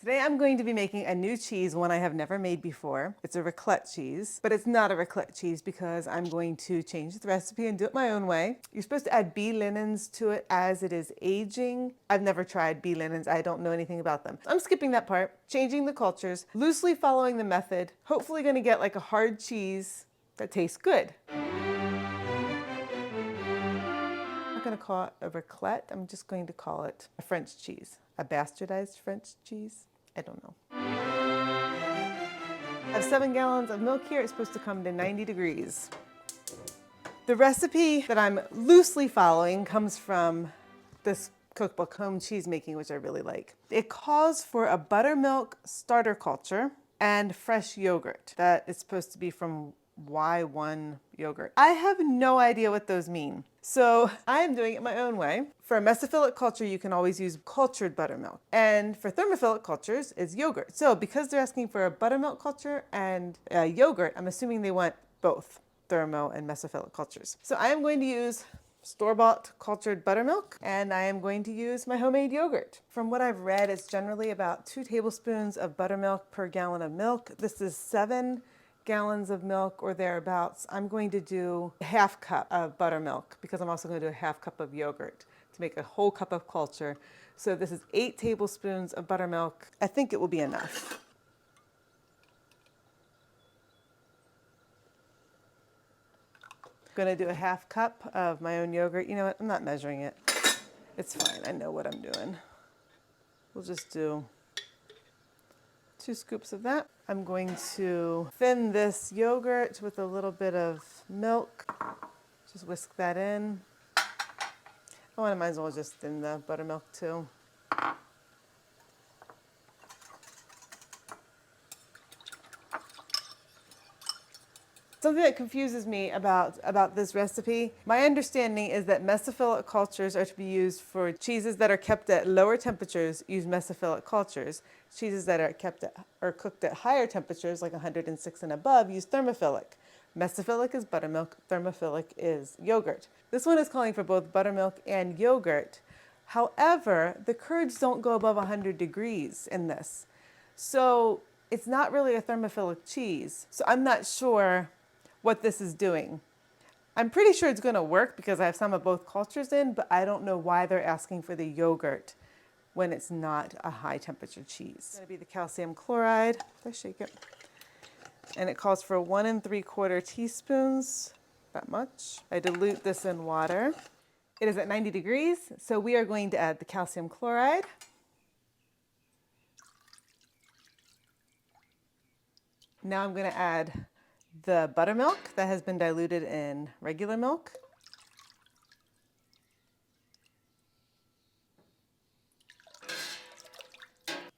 Today I'm going to be making a new cheese, one I have never made before. It's a raclette cheese, but it's not a raclette cheese because I'm going to change the recipe and do it my own way. You're supposed to add bee linens to it as it is aging. I've never tried bee linens. I don't know anything about them. I'm skipping that part, changing the cultures, loosely following the method, hopefully going to get like a hard cheese that tastes good. I'm not going to call it a raclette. I'm just going to call it a French cheese, a bastardized French cheese. I don't know. I have 7 gallons of milk here. It's supposed to come to 90 degrees. The recipe that I'm loosely following comes from this cookbook, Home Cheesemaking, which I really like. It calls for a buttermilk starter culture and fresh yogurt that is supposed to be from Y1 yogurt. I have no idea what those mean. So I am doing it my own way. For a mesophilic culture, you can always use cultured buttermilk. And for thermophilic cultures, it's yogurt. So because they're asking for a buttermilk culture and a yogurt, I'm assuming they want both thermo and mesophilic cultures. So I am going to use store-bought cultured buttermilk, and I am going to use my homemade yogurt. From what I've read, it's generally about 2 tablespoons of buttermilk per gallon of milk. This is 7 gallons of milk or thereabouts. I'm going to do a half cup of buttermilk because I'm also going to do a half cup of yogurt to make a whole cup of culture. So this is 8 tablespoons of buttermilk. I think it will be enough. I'm going to do a half cup of my own yogurt. You know what? I'm not measuring it. It's fine. I know what I'm doing. We'll just do 2 scoops of that. I'm going to thin this yogurt with a little bit of milk. Just whisk that in. Oh, and I might as well just thin the buttermilk too. Something that confuses me about this recipe, my understanding is that mesophilic cultures are to be used for cheeses that are kept at lower temperatures, use mesophilic cultures. Cheeses that are kept at, or cooked at higher temperatures, like 106 and above, use thermophilic. Mesophilic is buttermilk, thermophilic is yogurt. This one is calling for both buttermilk and yogurt. However, the curds don't go above 100 degrees in this. So it's not really a thermophilic cheese. So I'm not sure what this is doing. I'm pretty sure it's going to work because I have some of both cultures in, but I don't know why they're asking for the yogurt when it's not a high temperature cheese. It's going to be the calcium chloride. Let's shake it. And it calls for 1 3/4 teaspoons, that much. I dilute this in water. It is at 90 degrees, so we are going to add the calcium chloride. Now I'm going to add the buttermilk that has been diluted in regular milk.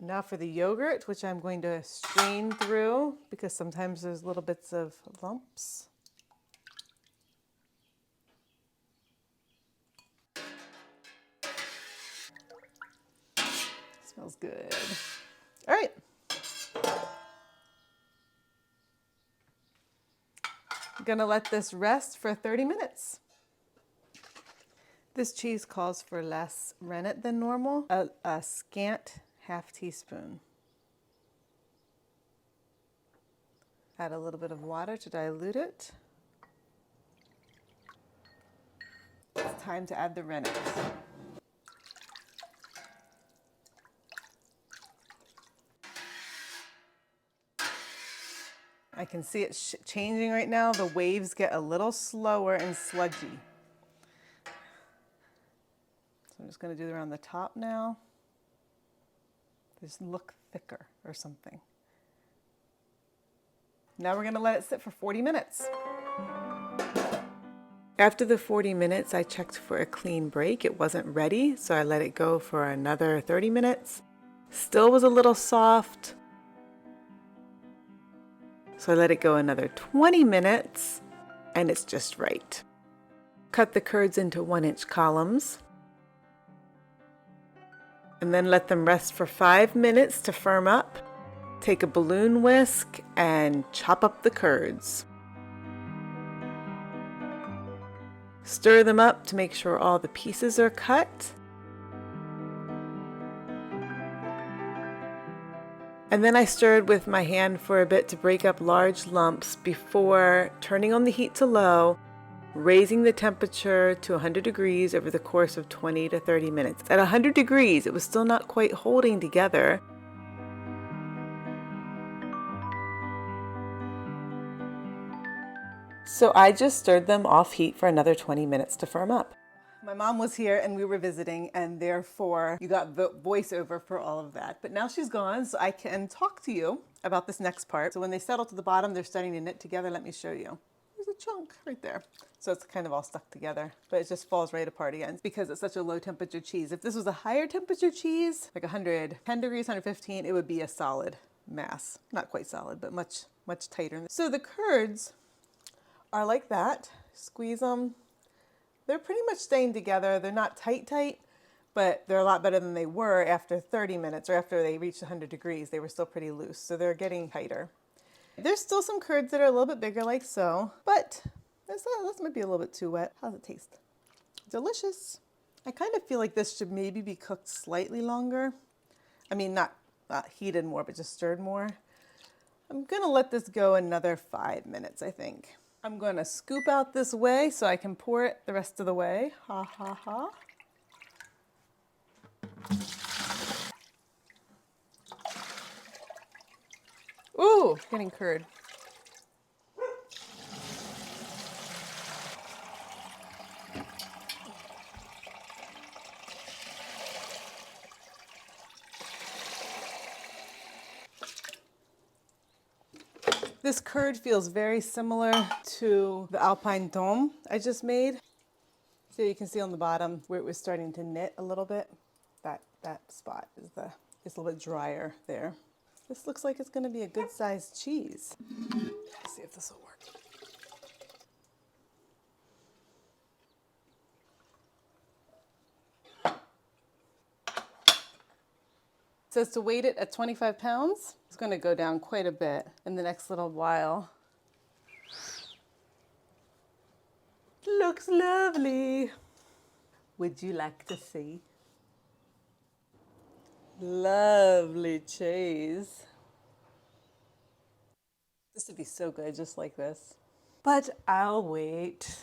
Now for the yogurt, which I'm going to strain through because sometimes there's little bits of lumps. Smells good. All right. I'm gonna let this rest for 30 minutes. This cheese calls for less rennet than normal, a scant ½ teaspoon. Add a little bit of water to dilute it. It's time to add the rennet. I can see it changing right now. The waves get a little slower and sludgy. So I'm just going to do it around the top now. Just look thicker or something. Now we're going to let it sit for 40 minutes. After the 40 minutes, I checked for a clean break. It wasn't ready, so I let it go for another 30 minutes. Still was a little soft. So I let it go another 20 minutes, and it's just right. Cut the curds into 1-inch columns, and then let them rest for 5 minutes to firm up. Take a balloon whisk and chop up the curds. Stir them up to make sure all the pieces are cut. And then I stirred with my hand for a bit to break up large lumps before turning on the heat to low, raising the temperature to 100 degrees over the course of 20 to 30 minutes. At 100 degrees, it was still not quite holding together. So I just stirred them off heat for another 20 minutes to firm up. My mom was here and we were visiting, and therefore you got the voiceover for all of that. But now she's gone, so I can talk to you about this next part. So when they settle to the bottom, they're starting to knit together. Let me show you. There's a chunk right there. So it's kind of all stuck together, but it just falls right apart again because it's such a low temperature cheese. If this was a higher temperature cheese, like 110 degrees, 115, it would be a solid mass. Not quite solid, but much, much tighter. So the curds are like that. Squeeze them. They're pretty much staying together. They're not tight, but they're a lot better than they were after 30 minutes or after they reached 100 degrees. They were still pretty loose, so they're getting tighter. There's still some curds that are a little bit bigger like so, but this might be a little bit too wet. How does it taste? Delicious. I kind of feel like this should maybe be cooked slightly longer. I mean, not heated more, but just stirred more. I'm gonna let this go another 5 minutes, I think. I'm going to scoop out this whey so I can pour it the rest of the way. Ha, ha, ha. Ooh, getting curd. This curd feels very similar to the alpine dome I just made. So you can see on the bottom where it was starting to knit a little bit. That spot is a little bit drier there. This looks like it's going to be a good sized cheese. Let's see if this will work. It says to weight it at 25 pounds. It's going to go down quite a bit in the next little while. Looks lovely. Would you like to see? Lovely cheese. This would be so good just like this. But I'll wait.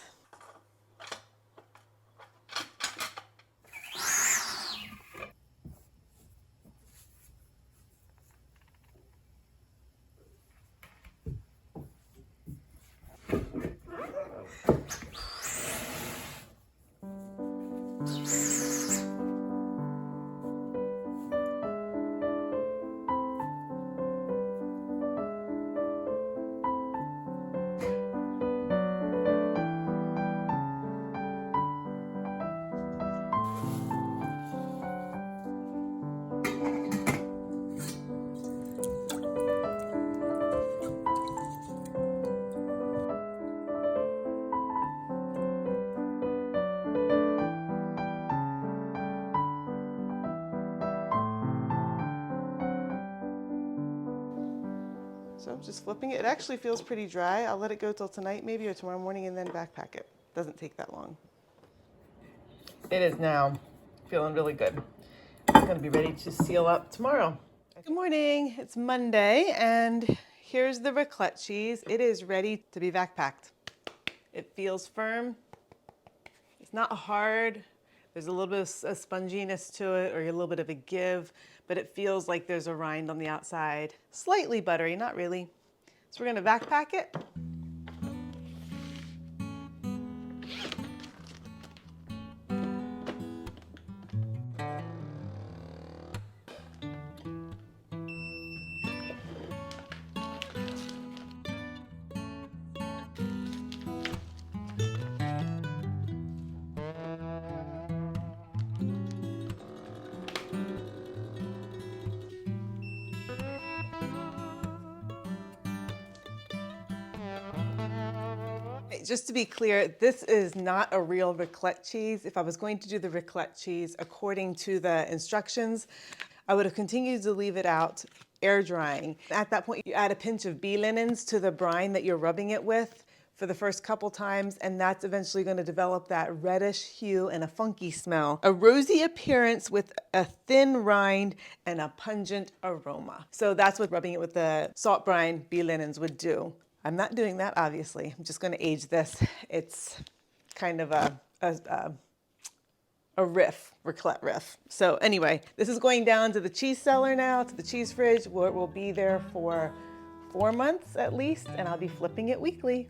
So I'm just flipping it. It actually feels pretty dry. I'll let it go till tonight maybe or tomorrow morning and then backpack it. Doesn't take that long. It is now feeling really good. I'm gonna be ready to seal up tomorrow. Good morning, it's Monday and here's the raclette cheese. It is ready to be vac-packed. It feels firm. It's not hard. There's a little bit of a sponginess to it or a little bit of a give, but it feels like there's a rind on the outside. Slightly buttery, not really. So we're gonna vac-pack it. Just to be clear, this is not a real raclette cheese. If I was going to do the raclette cheese according to the instructions, I would have continued to leave it out air drying. At that point, you add a pinch of bee linens to the brine that you're rubbing it with for the first couple times, and that's eventually going to develop that reddish hue and a funky smell. A rosy appearance with a thin rind and a pungent aroma. So that's what rubbing it with the salt brine bee linens would do. I'm not doing that, obviously. I'm just going to age this. It's kind of a Riff, raclette Riff. So anyway, this is going down to the cheese cellar now, to the cheese fridge, where it will be there for 4 months at least, and I'll be flipping it weekly.